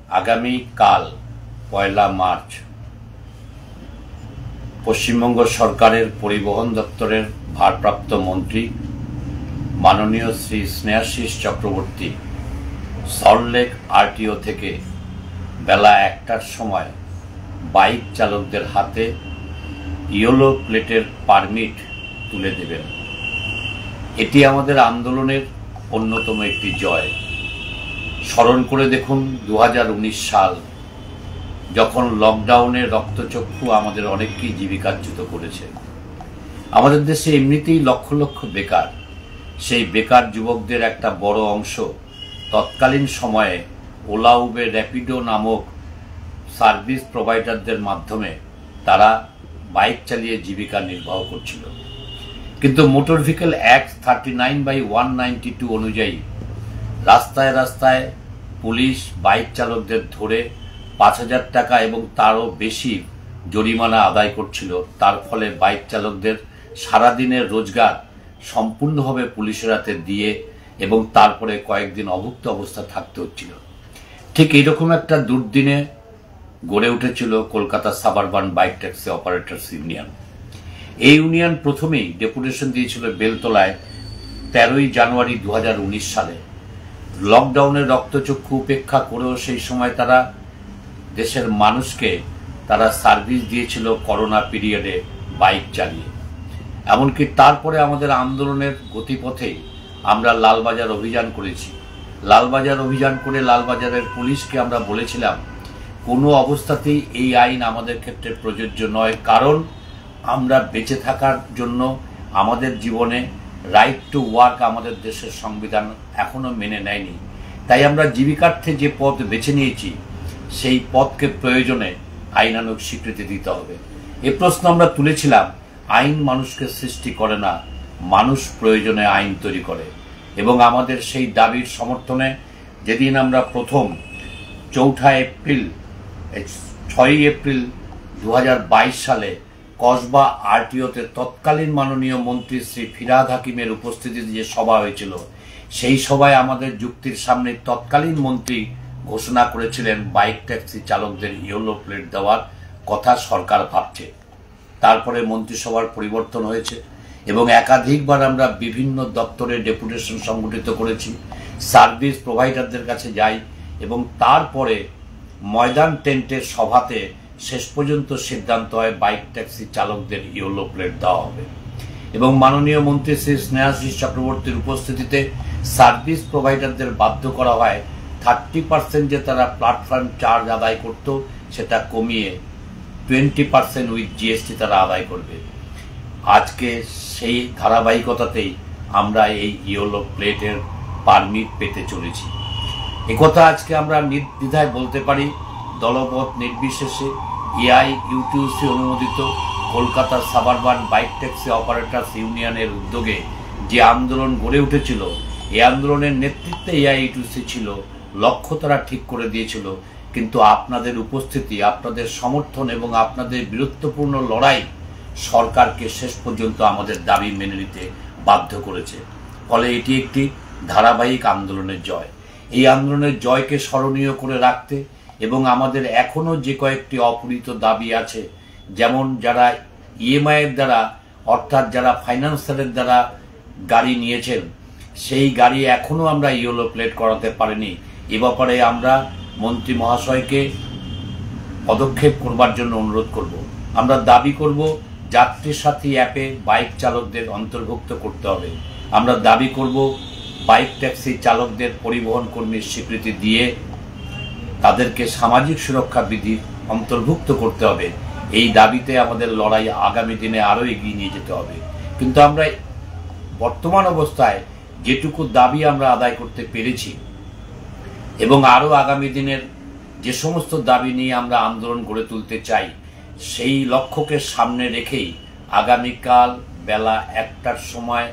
আগামী কাল ১ মার্চ পশ্চিমবঙ্গ সরকারের পরিবহন দপ্তরের ভারপ্রাপ্ত মন্ত্রী মাননীয় শ্রী স্নেহাশিস চক্রবর্তী সল্টলেক আরটিও থেকে বেলা ১টার সময় বাইক চালকদের হাতে ইয়েলো প্লেটের পারমিট তুলে দেবেন। এটি আমাদের আন্দোলনের অন্যতম একটি জয়। স্মরণ করে দেখুন ২০১৯ সাল, যখন লকডাউনে রক্তচক্ষু আমাদের অনেককেই জীবিকাচ্যুত করেছে। আমাদের দেশে এমনিতেই লক্ষ লক্ষ বেকার। সেই বেকার যুবকদের একটা বড় অংশ তৎকালীন সময়ে ওলা, উবের, র্যাপিডো নামক সার্ভিস প্রোভাইডারদের মাধ্যমে তারা বাইক চালিয়ে জীবিকা নির্বাহ করছিল। কিন্তু মোটর ভেহিকল অ্যাক্ট 39/192 অনুযায়ী রাস্তায় রাস্তায় পুলিশ বাইক চালকদের ধরে ৫,০০০ টাকা এবং তারও বেশি জরিমানা আদায় করছিল। তার ফলে বাইক চালকদের সারাদিনের রোজগার সম্পূর্ণভাবে পুলিশের হাতে দিয়ে এবং তারপরে কয়েকদিন অভুক্ত অবস্থা থাকতে হচ্ছিল। ঠিক এইরকম একটা দুর্দিনে গড়ে উঠেছিল Kolkata suburban bike taxi operators union. এই ইউনিয়ন প্রথমেই ডেপুটেশন দিয়েছিল বেলতলায় ১৩ই জানুয়ারি ২০১৯ সালে। লকডাউনের রক্তচক্ষু উপেক্ষা করেও সেই সময় তারা দেশের মানুষকে তারা সার্ভিস দিয়েছিল করোনা পিরিয়ডে বাইক চালিয়ে। এমনকি তারপরে আমাদের আন্দোলনের গতিপথে আমরা লালবাজার অভিযান করেছি। লালবাজার অভিযান করে লালবাজারের পুলিশকে আমরা বলেছিলাম কোনো অবস্থাতেই এই আইন আমাদের ক্ষেত্রে প্রযোজ্য নয়, কারণ আমরা বেঁচে থাকার জন্য আমাদের জীবনে রাইট টু ওয়ার্ক আমাদের দেশের সংবিধান এখনো মেনে নেয়নি। তাই আমরা জীবিকার্থে যে পথ বেছে নিয়েছি সেই পথকে প্রয়োজনে আইনানুগ স্বীকৃতি দিতে হবে। এ প্রশ্ন আমরা তুলেছিলাম। আইন মানুষকে সৃষ্টি করে না, মানুষ প্রয়োজনে আইন তৈরি করে। এবং আমাদের সেই দাবির সমর্থনে যেদিন আমরা প্রথম 6 এপ্রিল ২০২২ সালে কসবা আরটিওতে তৎকালীন মাননীয় মন্ত্রী শ্রী ফিরহাদ হাকিমের উপস্থিতিতে যে সভা হয়েছিল, সেই সভায় আমাদের যুক্তির সামনে তৎকালীন মন্ত্রী ঘোষণা করেছিলেন বাইক ট্যাক্সি চালকদের ইয়েলো প্লেট দেওয়ার কথা সরকার ভাবছে। তারপরে মন্ত্রিসভার পরিবর্তন হয়েছে এবং একাধিকবার আমরা বিভিন্ন দপ্তরে ডেপুটেশন সংগঠিত করেছি, সার্ভিস প্রোভাইডারদের কাছে যাই এবং তারপরে ময়দান টেন্টের সভাতে শেষ পর্যন্ত সিদ্ধান্ত হয় বাইক ট্যাক্সি চালকদের ইয়েলো প্লেট দেওয়া হবে। এবং মাননীয় মন্ত্রী শ্রী স্নেহাশিস চক্রবর্তীর উপস্থিতিতে সার্ভিস প্রোভাইডারদের বাধ্য করা হয় 30% যে তারা প্ল্যাটফর্ম চার্জ আদায় করত সেটা কমিয়ে 20% উইথ জিএসটি তারা আদায় করবে। আজকে সেই ধারাবাহিকতাতেই আমরা এই ইয়েলো প্লেটের পারমিট পেতে চলেছি। একথা আজকে আমরা নির্দ্বিধায় বলতে পারি। দলমত নির্বিশেষে এআইইউটিউসি অনুমোদিত কলকাতার সাবারবান বাইক ট্যাক্সি অপারেটরস ইউনিয়নের উদ্যোগে যে আন্দোলন গড়ে উঠেছিল, এই আন্দোলনের নেতৃত্বে এআইইউটিউসি ছিল। লক্ষ্য তারা ঠিক করে দিয়েছিল, কিন্তু আপনাদের উপস্থিতি, আপনাদের সমর্থন এবং আপনাদের বীরত্বপূর্ণ লড়াই সরকারকে শেষ পর্যন্ত আমাদের দাবি মেনে নিতে বাধ্য করেছে। ফলে এটি একটি ধারাবাহিক আন্দোলনের জয়। এই আন্দোলনের জয়কে স্মরণীয় করে রাখতে এবং আমাদের এখনো যে কয়েকটি অপূরিত দাবি আছে, যেমন যারা ইএমআইয়ের দ্বারা অর্থাৎ যারা ফাইন্যান্সারের দ্বারা গাড়ি নিয়েছেন সেই গাড়ি এখনো আমরা ইয়েলো প্লেট করাতে পারিনি। এ ব্যাপারে আমরা মন্ত্রী মহাশয়কে পদক্ষেপ করবার জন্য অনুরোধ করব। আমরা দাবি করব যাত্রী সাথী অ্যাপে বাইক চালকদের অন্তর্ভুক্ত করতে হবে। আমরা দাবি করব বাইক ট্যাক্সি চালকদের পরিবহন কর্মীর স্বীকৃতি দিয়ে তাদেরকে সামাজিক সুরক্ষা বিধির অন্তর্ভুক্ত করতে হবে। এই দাবিতে আমাদের লড়াই আগামী দিনে আরও এগিয়ে নিয়ে যেতে হবে। কিন্তু আমরা বর্তমান অবস্থায় যেটুকু দাবি আমরা আদায় করতে পেরেছি এবং আরও আগামী দিনের যে সমস্ত দাবি নিয়ে আমরা আন্দোলন গড়ে তুলতে চাই, সেই লক্ষ্যকে সামনে রেখেই আগামীকাল বেলা ১টার সময়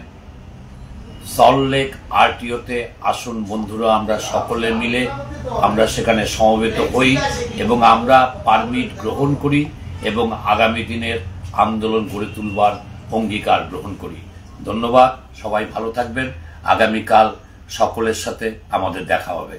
সল্টলেক আরটিওতে আসুন বন্ধুরা, আমরা সকলে মিলে আমরা সেখানে সমবেত হই এবং আমরা পারমিট গ্রহণ করি এবং আগামী দিনের আন্দোলন গড়ে তুলবার অঙ্গীকার গ্রহণ করি। ধন্যবাদ, সবাই ভালো থাকবেন। আগামীকাল সকলের সাথে আমাদের দেখা হবে।